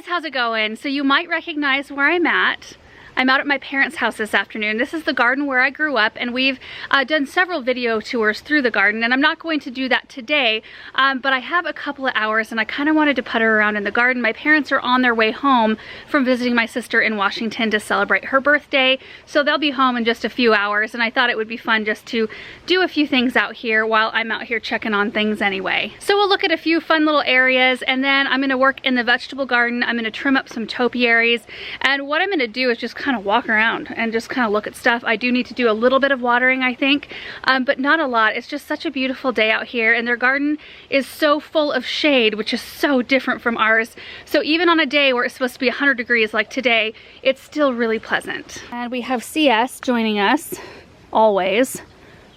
guys, how's it going? So you might recognize where I'm at. I'm out at my parents' house this afternoon. This is the garden where I grew up, and we've done several video tours through the garden, and I'm not going to do that today, but I have a couple of hours and I kind of wanted to putter around in the garden. My parents are on their way home from visiting my sister in Washington to celebrate her birthday, so they'll be home in just a few hours, and I thought it would be fun just to do a few things out here while I'm out here checking on things anyway. So we'll look at a few fun little areas, and then I'm going to work in the vegetable garden. I'm going to trim up some topiaries, and what I'm going to do is just kind of walk around and just kind of look at stuff. I do need to do a little bit of watering, I think, but not a lot. It's just such a beautiful day out here, and their garden is so full of shade, which is so different from ours. So even on a day where it's supposed to be 100 degrees like today, it's still really pleasant. And we have CS joining us, always.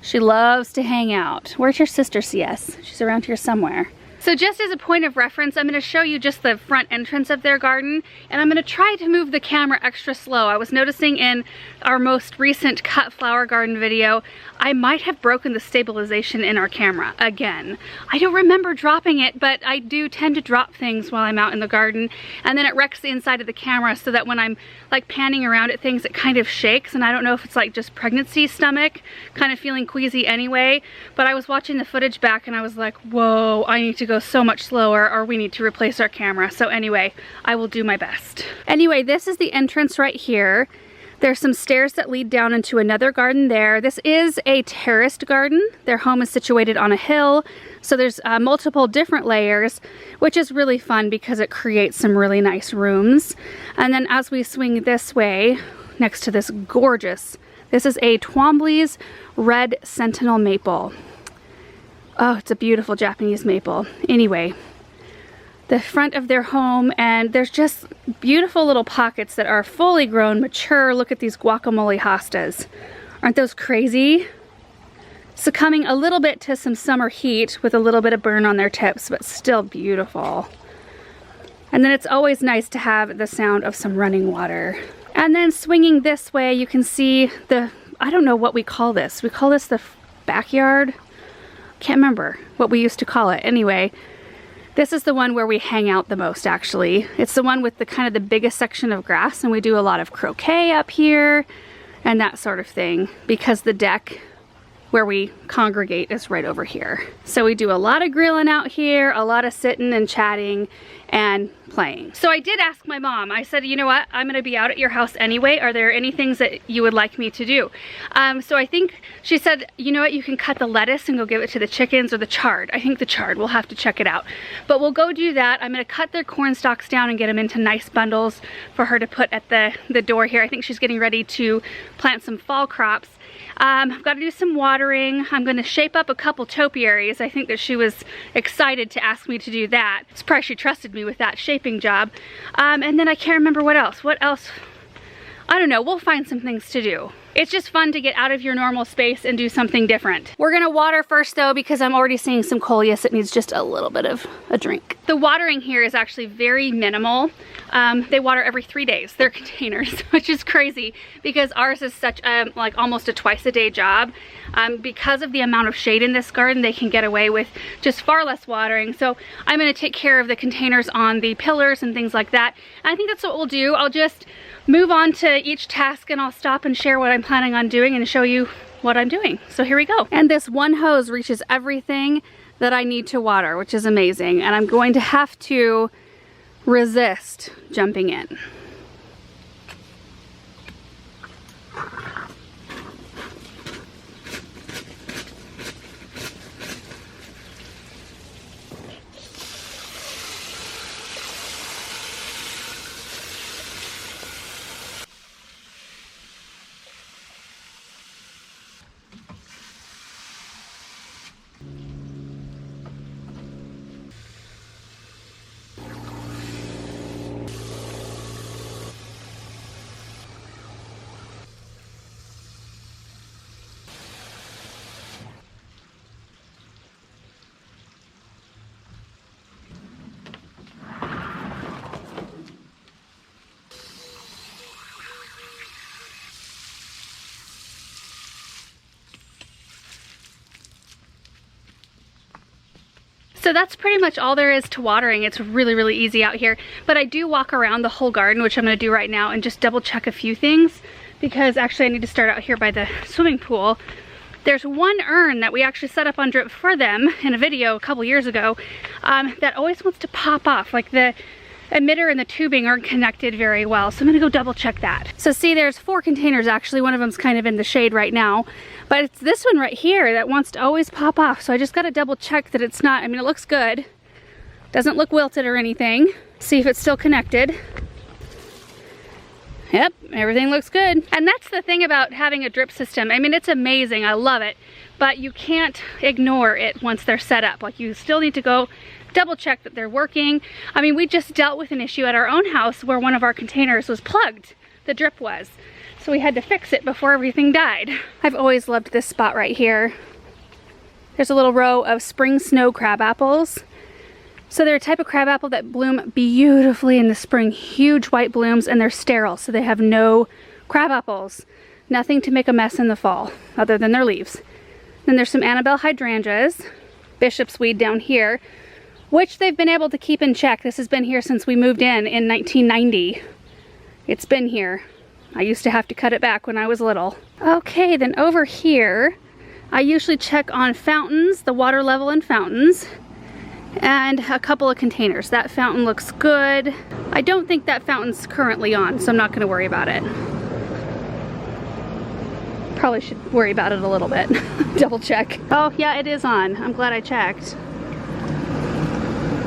She loves to hang out. Where's your sister, CS? She's around here somewhere. So just as a point of reference, I'm going to show you just the front entrance of their garden, and I'm going to try to move the camera extra slow. I was noticing in our most recent cut flower garden video, I might have broken the stabilization in our camera again. I don't remember dropping it, but I do tend to drop things while I'm out in the garden, and then it wrecks the inside of the camera so that when I'm like panning around at things, it kind of shakes, and I don't know if it's like just pregnancy stomach, kind of feeling queasy anyway, but I was watching the footage back and I was like, whoa, I need to go so much slower or we need to replace our camera. So anyway, I will do my best. Anyway, this is the entrance right here. There's some stairs that lead down into another garden there. This is a terraced garden. Their home is situated on a hill, so there's multiple different layers, which is really fun because it creates some really nice rooms. And then as we swing this way, next to this gorgeous, this is a Twombly's Red Sentinel Maple. Oh, it's a beautiful Japanese maple. Anyway, the front of their home, and there's just beautiful little pockets that are fully grown, mature. Look at these guacamole hostas. Aren't those crazy? Succumbing a little bit to some summer heat with a little bit of burn on their tips, but still beautiful. And then it's always nice to have the sound of some running water. And then swinging this way, you can see the, I don't know what we call this. We call this the backyard. Can't remember what we used to call it. Anyway, this is the one where we hang out the most, actually. It's the one with the kind of the biggest section of grass, and we do a lot of croquet up here and that sort of thing because the deck where we congregate is right over here. So we do a lot of grilling out here, a lot of sitting and chatting and playing. So I did ask my mom, I said, you know what, I'm gonna be out at your house anyway. Are there any things that you would like me to do? So I think she said, you know what, you can cut the lettuce and go give it to the chickens, or the chard. I think the chard, we'll have to check it out. But we'll go do that. I'm gonna cut their corn stalks down and get them into nice bundles for her to put at the door here. I think she's getting ready to plant some fall crops. I've got to do some watering. I'm going to shape up a couple topiaries. I think that she was excited to ask me to do that. It's probably she trusted me with that shaping job. And then I can't remember what else. What else? I don't know. We'll find some things to do. It's just fun to get out of your normal space and do something different. We're gonna water first though, because I'm already seeing some coleus. It needs just a little bit of a drink. The watering here is actually very minimal. They water every 3 days, their containers, which is crazy because ours is such a, like almost a twice a day job. Because of the amount of shade in this garden, they can get away with just far less watering. So I'm gonna take care of the containers on the pillars and things like that. And I think that's what we'll do. I'll just move on to each task and I'll stop and share what I'm planning on doing and show you what I'm doing. So here we go. And this one hose reaches everything that I need to water, which is amazing. And I'm going to have to resist jumping in. So that's pretty much all there is to watering. It's really, really easy out here. But I do walk around the whole garden, which I'm gonna do right now, and just double check a few things, because actually I need to start out here by the swimming pool. There's one urn that we actually set up on drip for them in a video a couple years ago that always wants to pop off. Like the emitter and the tubing aren't connected very well. So I'm gonna go double check that. So see, there's 4 containers actually. One of them's kind of in the shade right now, but it's this one right here that wants to always pop off. So I just gotta double check that it's not, I mean, it looks good. Doesn't look wilted or anything. See if it's still connected. Yep, everything looks good. And that's the thing about having a drip system. I mean, it's amazing, I love it, but you can't ignore it once they're set up. Like, you still need to go double check that they're working. I mean, we just dealt with an issue at our own house where one of our containers was plugged, the drip was. So we had to fix it before everything died. I've always loved this spot right here. There's a little row of spring snow crab apples. So they're a type of crabapple that bloom beautifully in the spring, huge white blooms, and they're sterile, so they have no crabapples. Nothing to make a mess in the fall, other than their leaves. Then there's some Annabelle hydrangeas, bishop's weed down here, which they've been able to keep in check. This has been here since we moved in 1990. It's been here. I used to have to cut it back when I was little. Okay, then over here, I usually check on fountains, the water level in fountains, and a couple of containers. That fountain looks good. I don't think that fountain's currently on, so I'm not gonna worry about it. Probably should worry about it a little bit. Double check. Oh yeah, it is on. I'm glad I checked.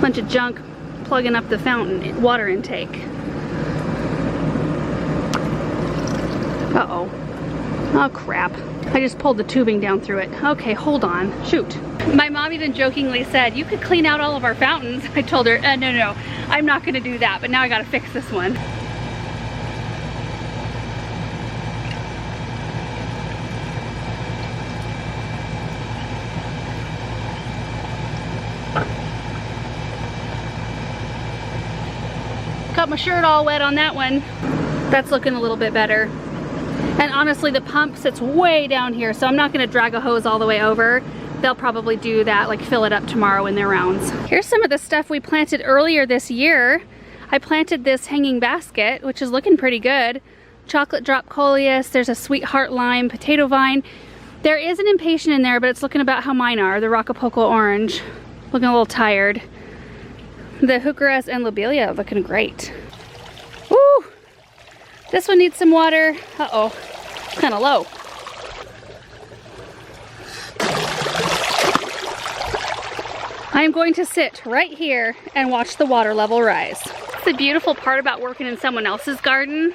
Bunch of junk plugging up the fountain water intake. Uh-oh. Oh crap. I just pulled the tubing down through it. Okay, hold on. Shoot. My mom even jokingly said, you could clean out all of our fountains. I told her, no, I'm not gonna do that, but now I gotta fix this one. Got my shirt all wet on that one. That's looking a little bit better. And honestly, the pump sits way down here, so I'm not gonna drag a hose all the way over. They'll probably do that, like fill it up tomorrow in their rounds. Here's some of the stuff we planted earlier this year. I planted this hanging basket, which is looking pretty good. Chocolate drop coleus, there's a sweetheart lime, potato vine. There is an impatient in there, but it's looking about how mine are, the Rocapoco orange. Looking a little tired. The heucheras and lobelia looking great. Woo! This one needs some water. Uh-oh, it's kind of low. I'm going to sit right here and watch the water level rise. It's the beautiful part about working in someone else's garden,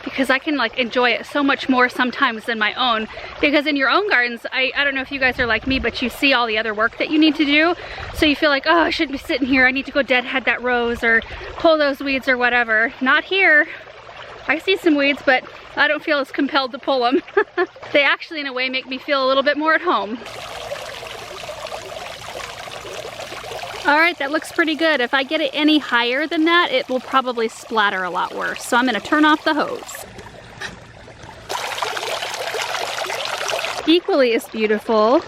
because I can like enjoy it so much more sometimes than my own. Because in your own gardens, I don't know if you guys are like me, but you see all the other work that you need to do. So you feel like, oh, I shouldn't be sitting here. I need to go deadhead that rose or pull those weeds or whatever. Not here. I see some weeds, but I don't feel as compelled to pull them. They actually, in a way, make me feel a little bit more at home. All right, that looks pretty good. If I get it any higher than that, it will probably splatter a lot worse. So I'm gonna turn off the hose. Equally as beautiful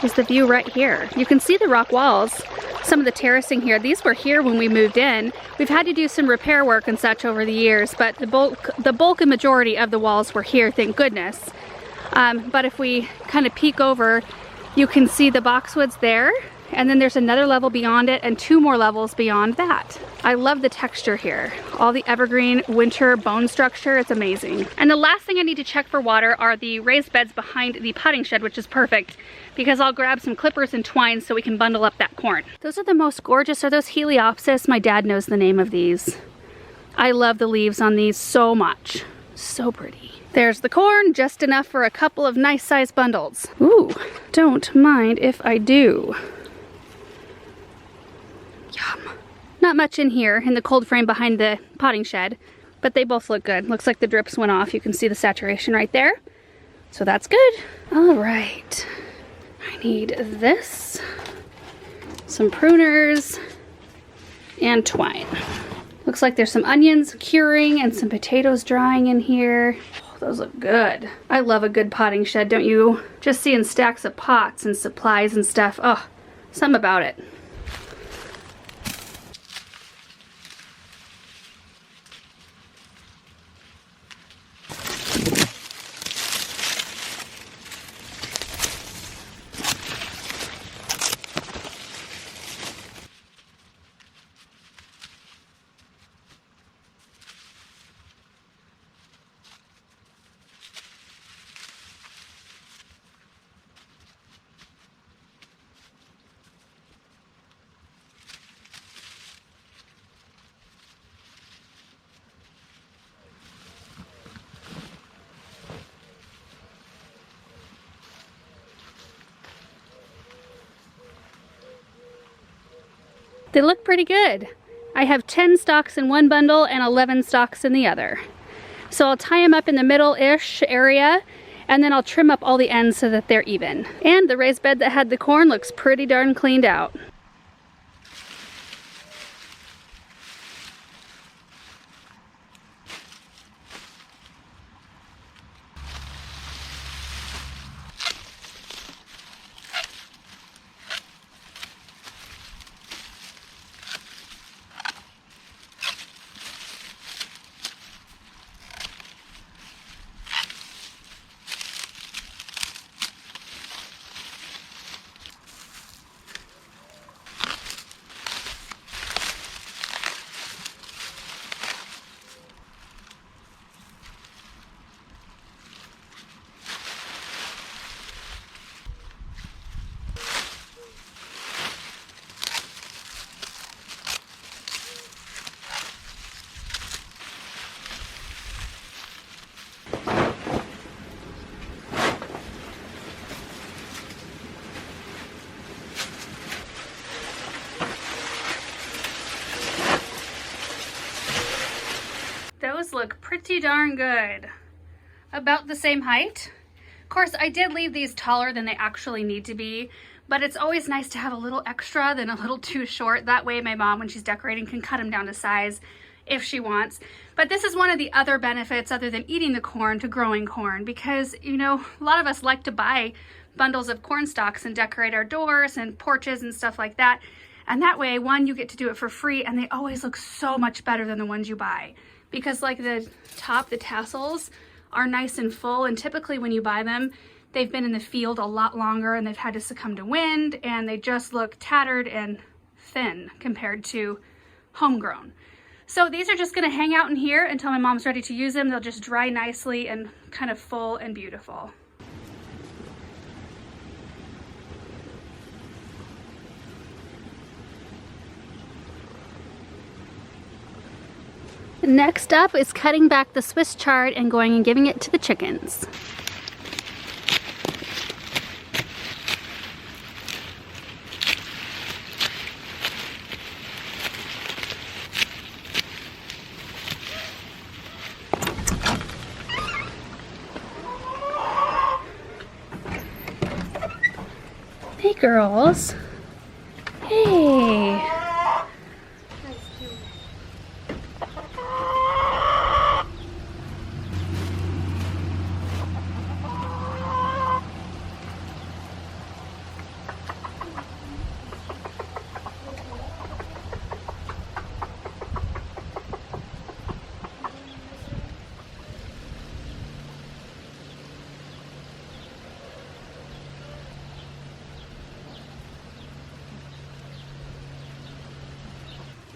is the view right here. You can see the rock walls, some of the terracing here. These were here when we moved in. We've had to do some repair work and such over the years, but the bulk and majority of the walls were here, thank goodness. But if we kind of peek over, you can see the boxwoods there. And then there's another level beyond it and 2 more levels beyond that. I love the texture here. All the evergreen winter bone structure, it's amazing. And the last thing I need to check for water are the raised beds behind the potting shed, which is perfect because I'll grab some clippers and twine so we can bundle up that corn. Those are the most gorgeous. Are those Heliopsis? My dad knows the name of these. I love the leaves on these so much. So pretty. There's the corn, just enough for a couple of nice sized bundles. Ooh, don't mind if I do. Yum. Not much in here in the cold frame behind the potting shed, but they both look good. Looks like the drips went off. You can see the saturation right there. So that's good. All right. I need this, some pruners, and twine. Looks like there's some onions curing and some potatoes drying in here. Oh, those look good. I love a good potting shed, don't you? Just seeing stacks of pots and supplies and stuff. Oh, Something about it. They look pretty good. I have 10 stalks in one bundle and 11 stalks in the other. So I'll tie them up in the middle-ish area, and then I'll trim up all the ends so that they're even. And the raised bed that had the corn looks pretty darn cleaned out. Those look pretty darn good. About the same height. Of course, I did leave these taller than they actually need to be, but it's always nice to have a little extra than a little too short. That way my mom, when she's decorating, can cut them down to size if she wants. But this is one of the other benefits other than eating the corn to growing corn, because, you know, a lot of us like to buy bundles of corn stalks and decorate our doors and porches and stuff like that. And that way, one, you get to do it for free, and they always look so much better than the ones you buy. Because like the top, the tassels are nice and full, and typically when you buy them, they've been in the field a lot longer and they've had to succumb to wind, and they just look tattered and thin compared to homegrown. So these are just gonna hang out in here until my mom's ready to use them. They'll just dry nicely and kind of full and beautiful. Next up is cutting back the Swiss chard and going and giving it to the chickens. Hey girls. Hey.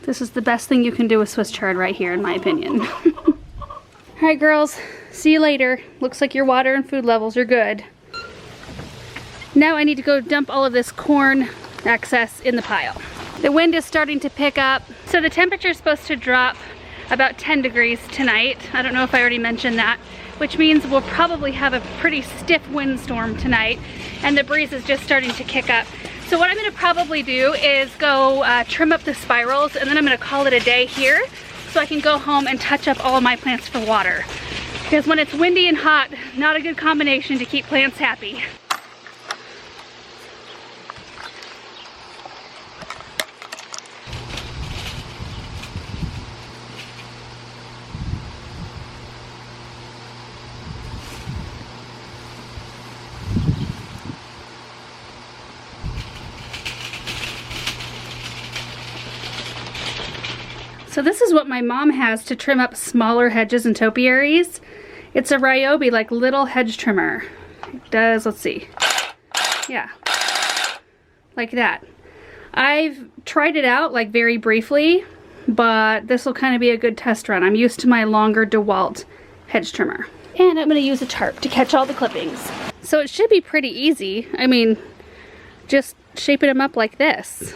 This is the best thing you can do with Swiss chard right here, in my opinion. All right, girls, see you later. Looks like your water and food levels are good. Now I need to go dump all of this corn excess in the pile. The wind is starting to pick up, so the temperature is supposed to drop about 10 degrees tonight. I don't know if I already mentioned that, which means we'll probably have a pretty stiff windstorm tonight, and the breeze is just starting to kick up. So what I'm gonna probably do is go trim up the spirals, and then I'm gonna call it a day here so I can go home and touch up all of my plants for water. Because when it's windy and hot, not a good combination to keep plants happy. So this is what my mom has to trim up smaller hedges and topiaries. It's a Ryobi, like little hedge trimmer. It does, let's see. Yeah, like that. I've tried it out like very briefly, but this will kind of be a good test run. I'm used to my longer DeWalt hedge trimmer. And I'm gonna use a tarp to catch all the clippings. So it should be pretty easy. I mean, just shaping them up like this.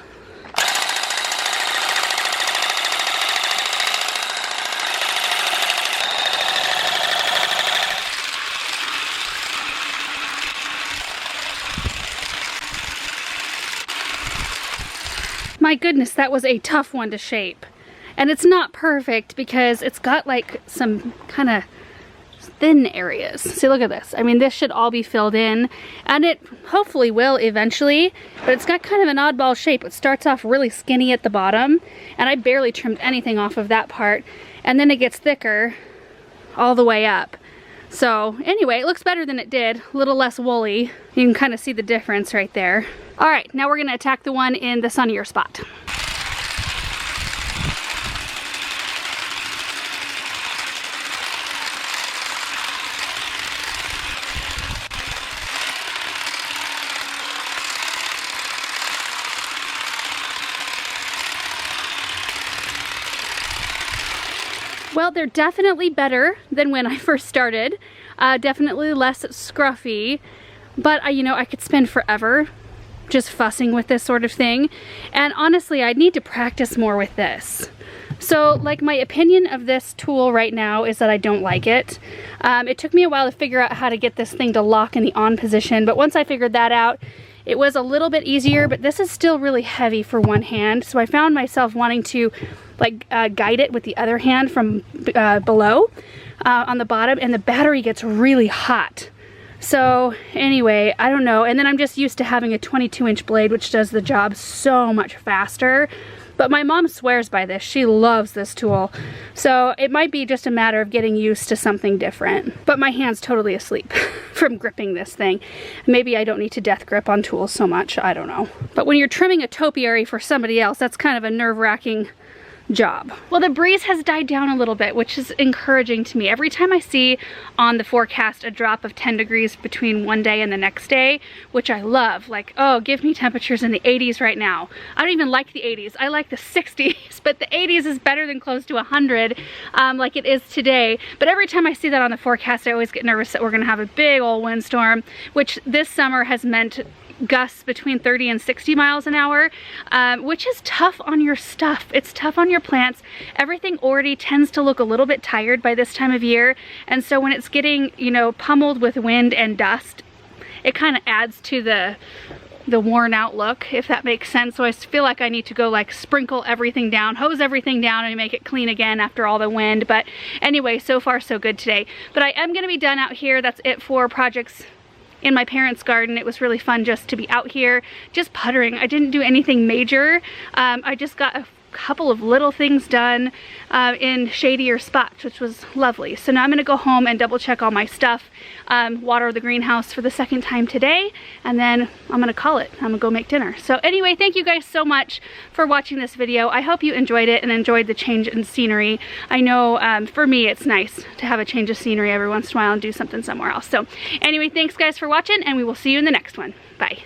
My goodness, that was a tough one to shape. And it's not perfect because it's got like some kind of thin areas. See, look at this. I mean, this should all be filled in, and it hopefully will eventually, but it's got kind of an oddball shape. It starts off really skinny at the bottom, and I barely trimmed anything off of that part, and then it gets thicker all the way up. So anyway, it looks better than it did, a little less woolly. You can kind of see the difference right there. All right, now we're gonna attack the one in the sunnier spot. Well, they're definitely better than when I first started. Definitely less scruffy, but you know, I could spend forever just fussing with this sort of thing. And honestly, I need to practice more with this. So like, my opinion of this tool right now is that I don't like it. It took me a while to figure out how to get this thing to lock in the on position, but once I figured that out, it was a little bit easier, but this is still really heavy for one hand. So I found myself wanting to like guide it with the other hand from below on the bottom, and the battery gets really hot. So anyway, I don't know. And then I'm just used to having a 22-inch blade, which does the job so much faster. But my mom swears by this. She loves this tool. So it might be just a matter of getting used to something different. But my hand's totally asleep from gripping this thing. Maybe I don't need to death grip on tools so much. I don't know. But when you're trimming a topiary for somebody else, that's kind of a nerve-wracking job. Well, the breeze has died down a little bit, which is encouraging to me. Every time I see on the forecast a drop of 10 degrees between one day and the next day, which I love, like, oh, give me temperatures in the 80s right now. I don't even like the 80s. I like the 60s, but the 80s is better than close to 100 like it is today. But every time I see that on the forecast, I always get nervous that we're gonna have a big old windstorm, which this summer has meant gusts between 30 and 60 miles an hour, which is tough on your stuff. It's tough on your plants. Everything already tends to look a little bit tired by this time of year, and so when it's getting, you know, pummeled with wind and dust, it kind of adds to the worn out look, if that makes sense. So I feel like I need to go like sprinkle everything down, hose everything down, and make it clean again after all the wind. But anyway, so far so good today. But I am going to be done out here. That's it for projects in my parents' garden. It was really fun just to be out here, just puttering. I didn't do anything major. I just got a couple of little things done in shadier spots, which was lovely. So now I'm gonna go home and double check all my stuff, water the greenhouse for the second time today, and then I'm gonna call it. I'm gonna go make dinner. So anyway, thank you guys so much for watching this video. I hope you enjoyed it and enjoyed the change in scenery. I know for me it's nice to have a change of scenery every once in a while and do something somewhere else. So anyway, thanks guys for watching, and we will see you in the next one. Bye.